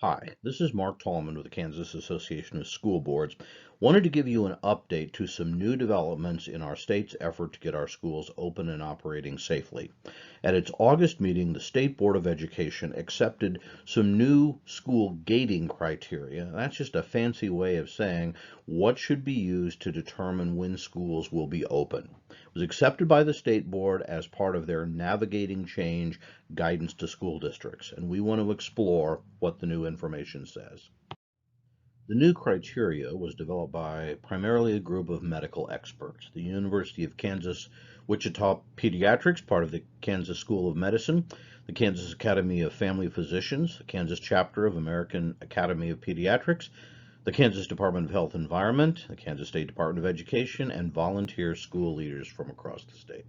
Hi, this is Mark Tallman with the Kansas Association of School Boards. Wanted to give you an update to some new developments in our state's effort to get our schools open and operating safely. At its August meeting, the State Board of Education accepted some new school gating criteria. That's just a fancy way of saying what should be used to determine when schools will be open. It was accepted by the State Board as part of their Navigating Change guidance to school districts, and we want to explore what the new information says. The new criteria was developed by primarily a group of medical experts. The University of Kansas Wichita Pediatrics, part of the Kansas School of Medicine, the Kansas Academy of Family Physicians, the Kansas chapter of American Academy of Pediatrics, the Kansas Department of Health and Environment, the Kansas State Department of Education, and volunteer school leaders from across the state.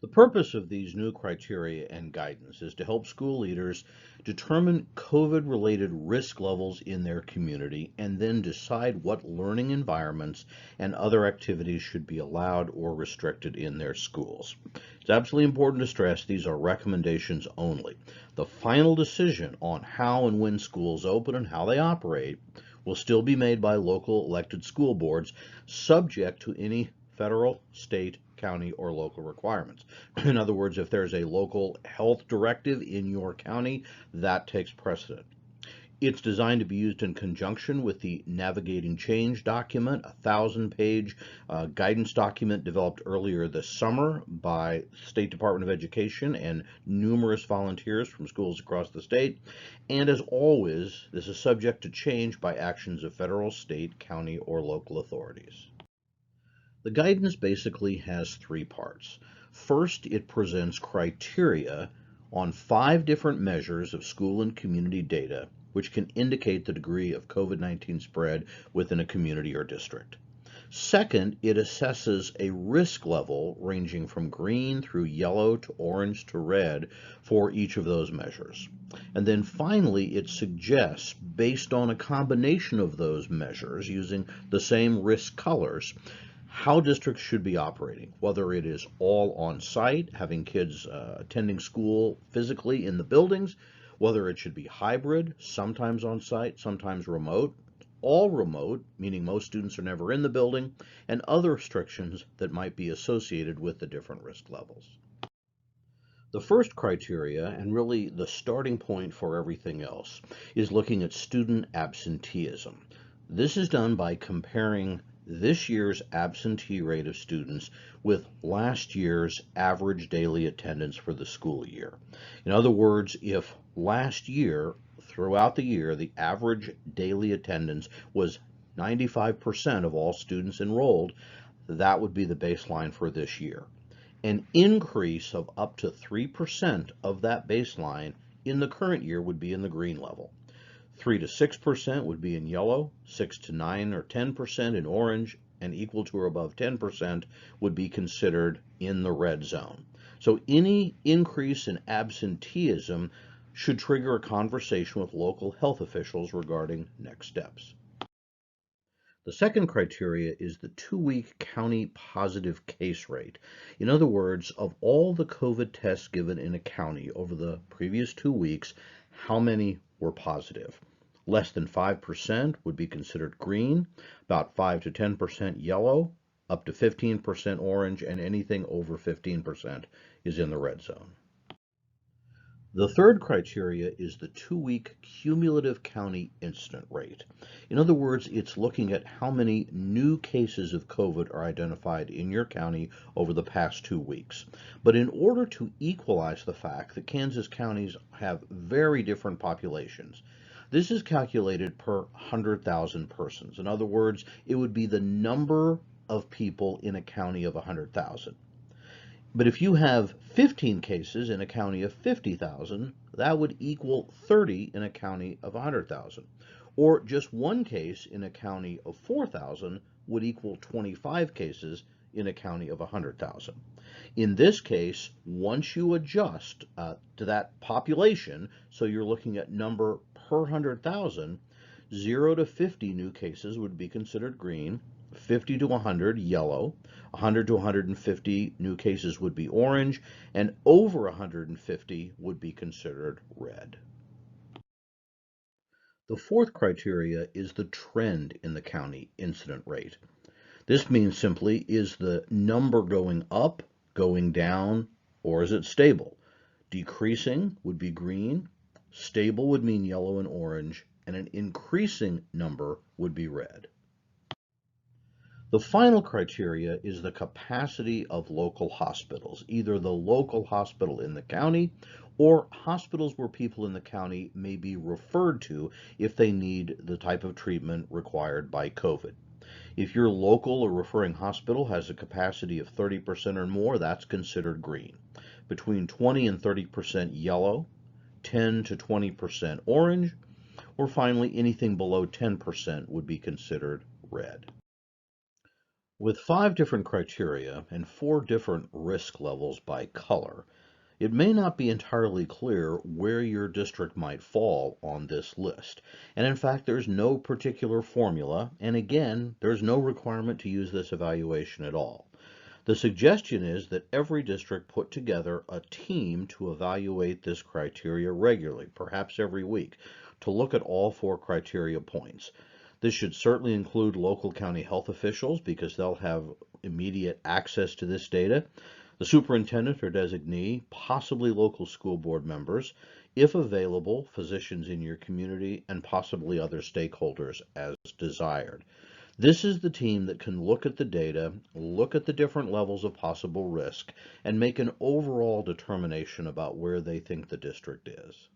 The purpose of these new criteria and guidance is to help school leaders determine COVID-related risk levels in their community and then decide what learning environments and other activities should be allowed or restricted in their schools. It's absolutely important to stress these are recommendations only. The final decision on how and when schools open and how they operate will still be made by local elected school boards, subject to any federal, state, county, or local requirements. In other words, if there's a local health directive in your county, that takes precedent. It's designed to be used in conjunction with the Navigating Change document, a 1,000-page guidance document developed earlier this summer by State Department of Education and numerous volunteers from schools across the state. And as always, this is subject to change by actions of federal, state, county, or local authorities. The guidance basically has three parts. First, it presents criteria on 5 different measures of school and community data, which can indicate the degree of COVID-19 spread within a community or district. Second, it assesses a risk level ranging from green through yellow to orange to red for each of those measures. And then finally, it suggests, based on a combination of those measures using the same risk colors, how districts should be operating, whether it is all on site, having kids attending school physically in the buildings, whether it should be hybrid, sometimes on site, sometimes remote, all remote, meaning most students are never in the building, and other restrictions that might be associated with the different risk levels. The first criteria, and really the starting point for everything else, is looking at student absenteeism. This is done by comparing this year's absentee rate of students with last year's average daily attendance for the school year. In other words, if last year, throughout the year, the average daily attendance was 95% of all students enrolled, that would be the baseline for this year. An increase of up to 3% of that baseline in the current year would be in the green level. 3 to 6% would be in yellow, 6 to 9 or 10% in orange, and equal to or above 10% would be considered in the red zone. So any increase in absenteeism should trigger a conversation with local health officials regarding next steps. The second criteria is the 2-week county positive case rate. In other words, of all the COVID tests given in a county over the previous 2 weeks, how many were positive? Less than 5% would be considered green, about 5 to 10% yellow, up to 15% orange, and anything over 15% is in the red zone. The third criteria is the 2-week cumulative county incident rate. In other words, it's looking at how many new cases of COVID are identified in your county over the past 2 weeks. But in order to equalize the fact that Kansas counties have very different populations, this is calculated per 100,000 persons. In other words, it would be the number of people in a county of 100,000. But if you have 15 cases in a county of 50,000, that would equal 30 in a county of 100,000. Or just one case in a county of 4,000 would equal 25 cases in a county of 100,000. In this case, once you adjust to that population, so you're looking at number per 100,000, 0 to 50 new cases would be considered green, 50 to 100 yellow, 100 to 150 new cases would be orange, and over 150 would be considered red. The fourth criteria is the trend in the county incident rate. This means simply, is the number going up, going down, or is it stable? Decreasing would be green, stable would mean yellow and orange, and an increasing number would be red. The final criteria is the capacity of local hospitals, either the local hospital in the county or hospitals where people in the county may be referred to if they need the type of treatment required by COVID. If your local or referring hospital has a capacity of 30% or more, that's considered green. Between 20 and 30% yellow, 10 to 20% orange, or finally anything below 10% would be considered red. With 5 different criteria and 4 different risk levels by color, it may not be entirely clear where your district might fall on this list. And in fact, there's no particular formula, and again, there's no requirement to use this evaluation at all. The suggestion is that every district put together a team to evaluate this criteria regularly, perhaps every week, to look at all 4 criteria points. This should certainly include local county health officials because they'll have immediate access to this data, the superintendent or designee, possibly local school board members, if available, physicians in your community, and possibly other stakeholders as desired. This is the team that can look at the data, look at the different levels of possible risk, and make an overall determination about where they think the district is.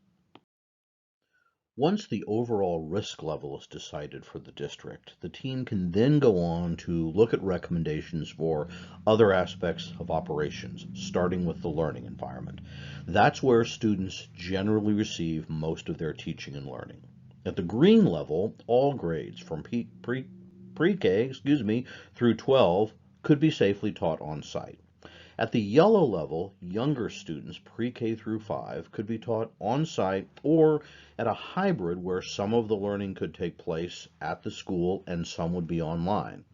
Once the overall risk level is decided for the district, the team can then go on to look at recommendations for other aspects of operations, starting with the learning environment. That's where students generally receive most of their teaching and learning. At the green level, all grades from pre-K, through 12 could be safely taught on site. At the yellow level, younger students, pre-K through 5, could be taught on-site or at a hybrid where some of the learning could take place at the school and some would be online.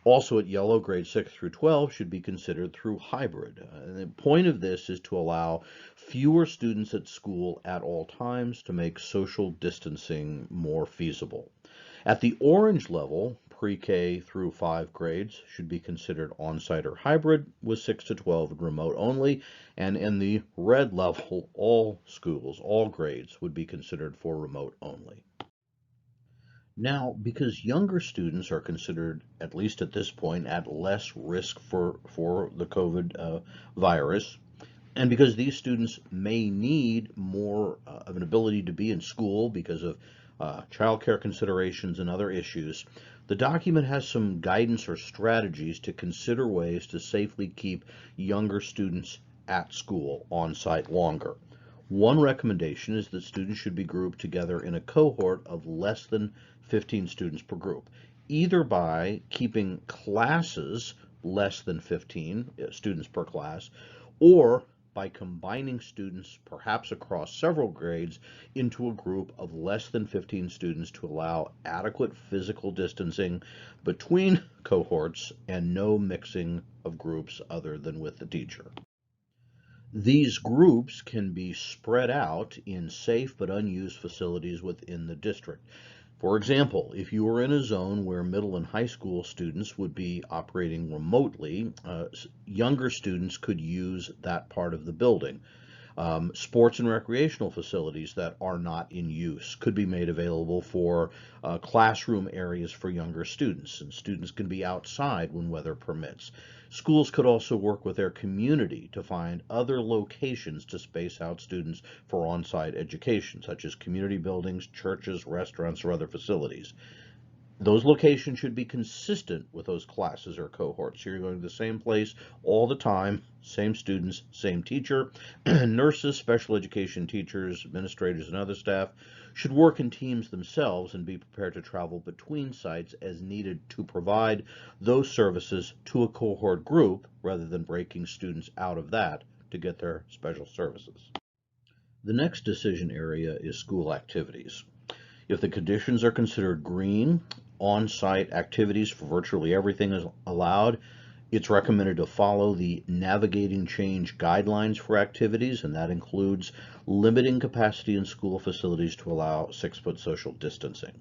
Also at yellow, grades 6 through 12 should be considered through hybrid. The point of this is to allow fewer students at school at all times to make social distancing more feasible. At the orange level, pre-K through 5 grades should be considered on-site or hybrid with 6 to 12 and remote only. And in the red level, all schools, all grades would be considered for remote only. Now, because younger students are considered, at least at this point, at less risk for the COVID virus, and because these students may need more of an ability to be in school because of childcare considerations and other issues, the document has some guidance or strategies to consider ways to safely keep younger students at school on site longer. One recommendation is that students should be grouped together in a cohort of less than 15 students per group, either by keeping classes less than 15 students per class, or by combining students, perhaps across several grades, into a group of less than 15 students to allow adequate physical distancing between cohorts and no mixing of groups other than with the teacher. These groups can be spread out in safe but unused facilities within the district. For example, if you were in a zone where middle and high school students would be operating remotely, younger students could use that part of the building. Sports and recreational facilities that are not in use could be made available for classroom areas for younger students, and students can be outside when weather permits. Schools could also work with their community to find other locations to space out students for on-site education, such as community buildings, churches, restaurants, or other facilities. Those locations should be consistent with those classes or cohorts. So you're going to the same place all the time, same students, same teacher. Nurses, special education teachers, administrators, and other staff should work in teams themselves and be prepared to travel between sites as needed to provide those services to a cohort group rather than breaking students out of that to get their special services. The next decision area is school activities. If the conditions are considered green, on-site activities for virtually everything is allowed. It's recommended to follow the navigating change guidelines for activities, and that includes limiting capacity in school facilities to allow 6-foot social distancing.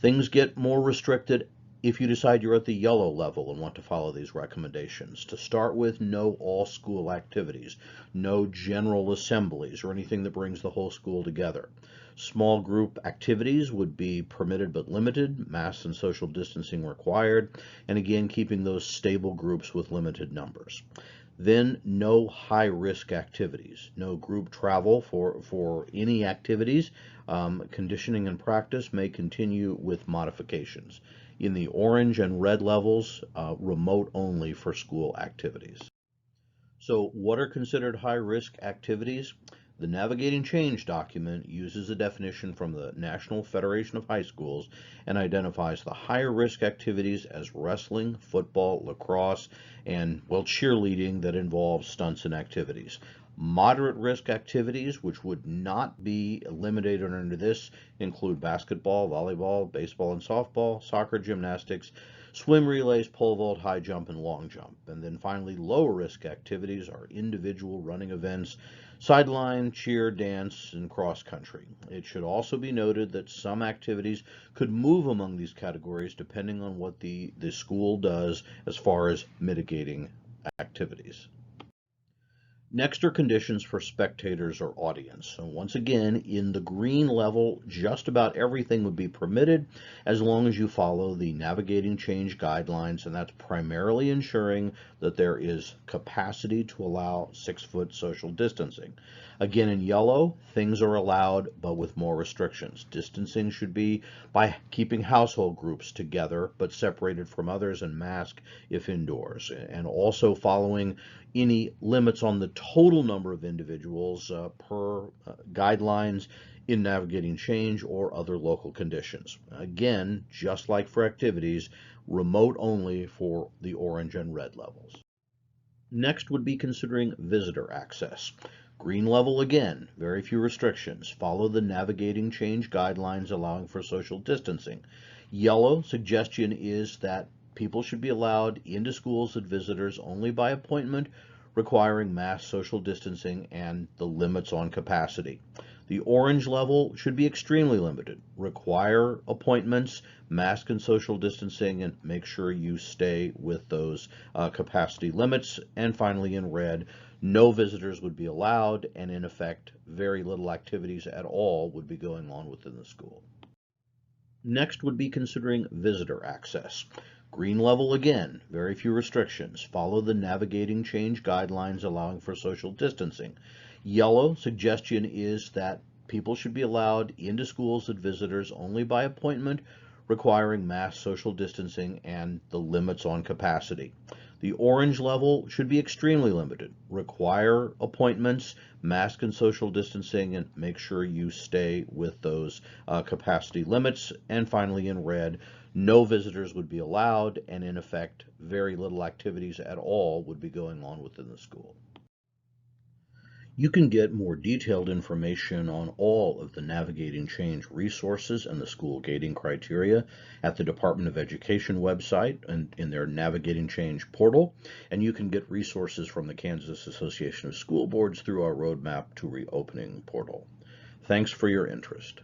Things get more restricted if you decide you're at the yellow level and want to follow these recommendations. To start with, no all school activities, no general assemblies or anything that brings the whole school together. Small group activities would be permitted but limited, masks and social distancing required, and again, keeping those stable groups with limited numbers. Then no high risk activities, no group travel for any activities. Conditioning and practice may continue with modifications. In the orange and red levels, remote only for school activities. So what are considered high-risk activities? The Navigating Change document uses a definition from the National Federation of High Schools and identifies the higher risk activities as wrestling, football, lacrosse, and, well, cheerleading that involves stunts and activities. Moderate risk activities, which would not be eliminated under this, include basketball, volleyball, baseball and softball, soccer, gymnastics, swim relays, pole vault, high jump, and long jump. And then finally, lower risk activities are individual running events, sideline, cheer, dance, and cross country. It should also be noted that some activities could move among these categories depending on what the school does as far as mitigating activities. Next are conditions for spectators or audience. So once again, in the green level, just about everything would be permitted as long as you follow the navigating change guidelines, and that's primarily ensuring that there is capacity to allow 6-foot social distancing. Again, in yellow, things are allowed, but with more restrictions. Distancing should be by keeping household groups together, but separated from others, and masked if indoors, and also following any limits on the total number of individuals per guidelines in navigating change or other local conditions. Again, just like for activities, remote only for the orange and red levels. Next would be considering visitor access. Green level again, very few restrictions. Follow the navigating change guidelines allowing for social distancing. Yellow, suggestion is that people should be allowed into schools and visitors only by appointment, requiring mass social distancing and the limits on capacity. The orange level should be extremely limited. Require appointments, mask and social distancing, and make sure you stay with those capacity limits. And finally, in red, no visitors would be allowed, and in effect, very little activities at all would be going on within the school. Next would be considering visitor access. Green level again, very few restrictions. Follow the navigating change guidelines allowing for social distancing. Yellow, suggestion is that people should be allowed into schools and visitors only by appointment, requiring mass social distancing and the limits on capacity. The orange level should be extremely limited. Require appointments, mask and social distancing, and make sure you stay with those capacity limits. And finally, in red, no visitors would be allowed, and in effect, very little activities at all would be going on within the school. You can get more detailed information on all of the Navigating Change resources and the school gating criteria at the Department of Education website and in their Navigating Change portal, and you can get resources from the Kansas Association of School Boards through our Roadmap to Reopening portal. Thanks for your interest.